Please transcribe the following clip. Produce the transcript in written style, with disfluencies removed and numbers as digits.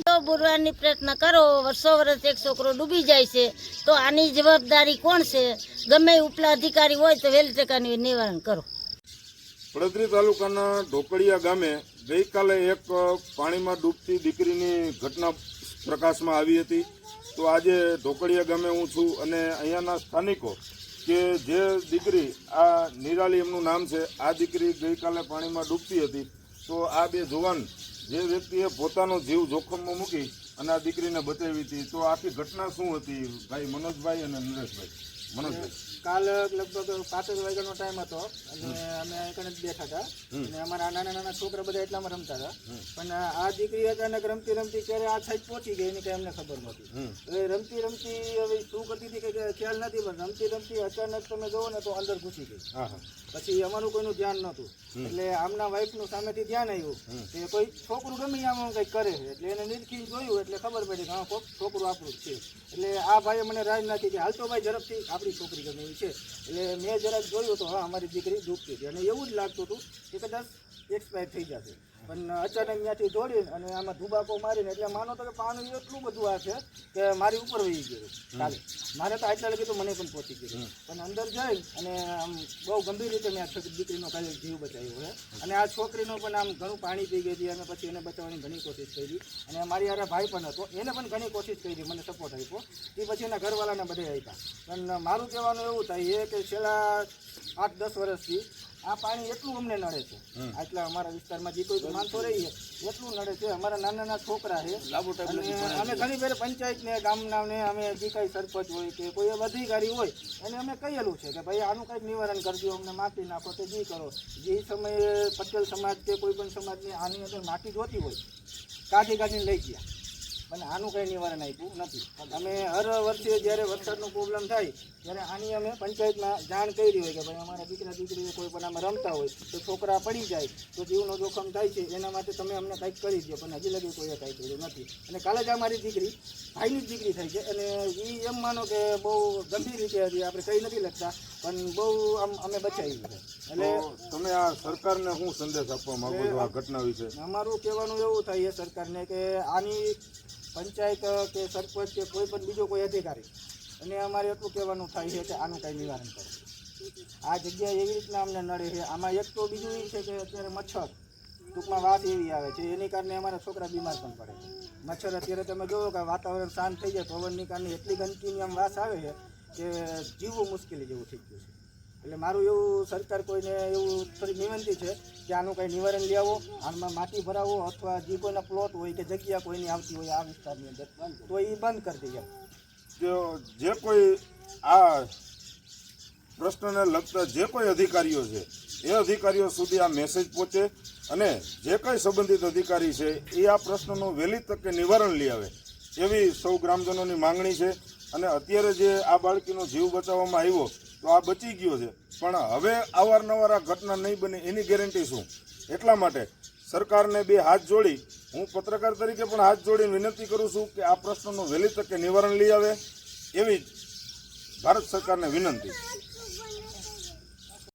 તો બુરવાની પ્રયત્ન કરો, વર્ષો વર્ષ એક છોકરો ડૂબી જાય છે, તો આની જવાબદારી કોણ છે? ગમે ઉપલા અધિકારી હોય તો વહેલી ટકાનું નિવારણ કરો. પડદરી તાલુકાના ઢોકળિયા ગામે ગઈકાલે એક પાણીમાં ડૂબતી દીકરીની ઘટના પ્રકાશમાં આવી હતી. તો આજે ઢોકળિયા ગામે હું છું અને અહીંયાના સ્થાનિકો કે જે દીકરી આ નિરાલી એમનું નામ છે, આ દીકરી ગઈકાલે પાણીમાં ડૂબતી હતી. તો આ બે જુવાન જે વ્યક્તિએ પોતાનો જીવ જોખમમાં મૂકી અને આ દીકરીને બચાવી હતી, તો આખી ઘટના શું હતી ભાઈ મનોજભાઈ અને નરેશભાઈ? મનોજભાઈ, કાલ લગભગ 5 વાગ્યાનો ટાઈમ હતો અને અમે અહીં જ બેઠા હતા અને અમારા નાના છોકરા બધા એટલામાં રમતા હતા. પણ આ દીકરી અચાનક રમતી રમતી ત્યારે આ સાઈડ પહોંચી ગઈ એની કઈ અમને ખબર નહોતી. હવે રમતી રમતી હવે શું કરતી હતી કે ખ્યાલ નથી, પણ રમતી રમતી અચાનક તમે જોવો ને તો અંદર ઘૂસી ગઈ. પછી અમારું કોઈનું ધ્યાન નહોતું, એટલે આમના વાઈફનું સામેથી ધ્યાન આવ્યું કે કોઈ છોકરું ગમે આમ કંઈક કરે છે. એટલે એને નિરખીને જોયું એટલે ખબર પડી કે હા કોઈક છોકરું આપણું જ છે. એટલે આ ભાઈએ મને રાજ નાખી કે હાલતો ભાઈ ઝડપથી આપણી છોકરી ગમે એવી છે. એટલે મેં જરાક જોયું તો હા અમારી દીકરી ડૂબતી હતી અને એવું જ લાગતું હતું કે કદાચ એક્સપાયર થઈ જશે. પણ અચાનક ત્યાંથી દોડીને અને આમાં ધુબાકો મારીને એટલે માનો તો કે પાણી એટલું બધું આ છે કે મારી ઉપર વહી ગયું કાલે. મારે તો આટલા લગી તો મને પણ પહોંચી ગયું, પણ અંદર જઈ અને આમ બહુ ગંભીર રીતે મેં આ દીકરીનો કાલે જીવ બચાવ્યો છે. અને આ છોકરીનો પણ આમ ઘણું પાણી પી ગઈ હતી અને પછી એને બચાવવાની ઘણી કોશિશ કરી. અને મારી યાર ભાઈ પણ હતો, એને પણ ઘણી કોશિશ કરી, મને સપોર્ટ આપ્યો. એ પછી એના ઘરવાળાને બધે આપ્યા. પણ મારું કહેવાનું એવું થાય છે કે છેલ્લા 8-10 વર્ષથી આ પાણી એટલું અમને નડે છે. આટલા અમારા વિસ્તારમાં જે કોઈ માણસો રહી છે એટલું નડે છે. અમારા નાના છોકરા છે અને અમે ઘણી વાર પંચાયતને ગામનાને અમે જે કાંઈ સરપંચ હોય કે કોઈ અધિકારી હોય એને અમે કહેલું છે કે ભાઈ આનું કંઈક નિવારણ કરજો, અમને માટી નાખો તો જે કરો. જે સમયે પટેલ સમાજ કે કોઈ પણ સમાજની આની અંદર માટી જોતી હોય કાઢીને લઈ ગયા, પણ આનું કંઈ નિવારણ આપ્યું નથી. અમે હર વર્ષે જ્યારે વરસાદનો પ્રોબ્લેમ થાય ત્યારે આની અમે પંચાયતમાં જાણ કરી હોય કે ભાઈ અમારા દીકરીઓ કોઈ પણ આમાં રમતા હોય તો છોકરા પડી જાય તો જીવનો જોખમ થાય છે, એના માટે તમે અમને કંઈક કરી દો. પણ હજી લગી કોઈએ કંઈ કર્યું નથી. અને કાલે જ અમારી દીકરી ભાઈની જ દીકરી થઈ છે અને એ એમ માનો કે બહુ ગંભીર રીતે હતી, આપણે કંઈ નથી લખતા પણ બહુ આમ અમે બચાવી છે. એટલે તમે આ સરકારને શું સંદેશ આપવા માંગો છો આ ઘટના વિશે? અમારું કહેવાનું એવું થાય છે સરકારને કે આની પંચાયત કે સરપંચ કે કોઈ પણ બીજો કોઈ અધિકારી અને અમારે એટલું કહેવાનું થાય છે કે આનું કાંઈ નિવારણ કરો. આ જગ્યા એવી રીતના અમને નડે છે. આમાં એક તો બીજું એ છે કે અત્યારે મચ્છર ટૂંકમાં વાત એવી આવે છે એની કારણે અમારા છોકરા બીમાર પણ પડે છે. મચ્છર અત્યારે તમે જોવો કે વાતાવરણ શાંત થઈ જાય, પવનની કારણે એટલી ગંદકીની આમ વાસ આવે છે કે જીવવું મુશ્કેલી જેવું થઈ ગયું છે. એટલે મારું એવું સરકાર કોઈને એવું થોડી વિનંતી છે કે આનું કંઈ નિવારણ લઈ આવો, આમાં માટી ભરાવો અથવા જે કોઈના પ્લોટ હોય કે જગ્યા કોઈની આવતી હોય આ વિસ્તારની અંદર તો એ બંધ કરી દઈએ. જે કોઈ આ પ્રશ્નને લગતા જે કોઈ અધિકારીઓ છે એ અધિકારીઓ સુધી આ મેસેજ પહોંચે અને જે કંઈ સંબંધિત અધિકારી છે એ આ પ્રશ્નનું વહેલી તકે નિવારણ લઈ આવે એવી સૌ ગ્રામજનોની માંગણી છે. અને અત્યારે જે આ બાળકીનો જીવ બચાવવામાં આવ્યો તો આ બચી ગયો છે, પણ હવે અવારનવાર આ ઘટના નહીં બને એની ગેરંટી શું? એટલા માટે સરકારને બે હાથ જોડી હું પત્રકાર તરીકે પણ હાથ જોડીને વિનંતી કરું છું કે આ પ્રશ્નનું વહેલી તકે નિવારણ લઈ આવે એવી ભારત સરકારને વિનંતી.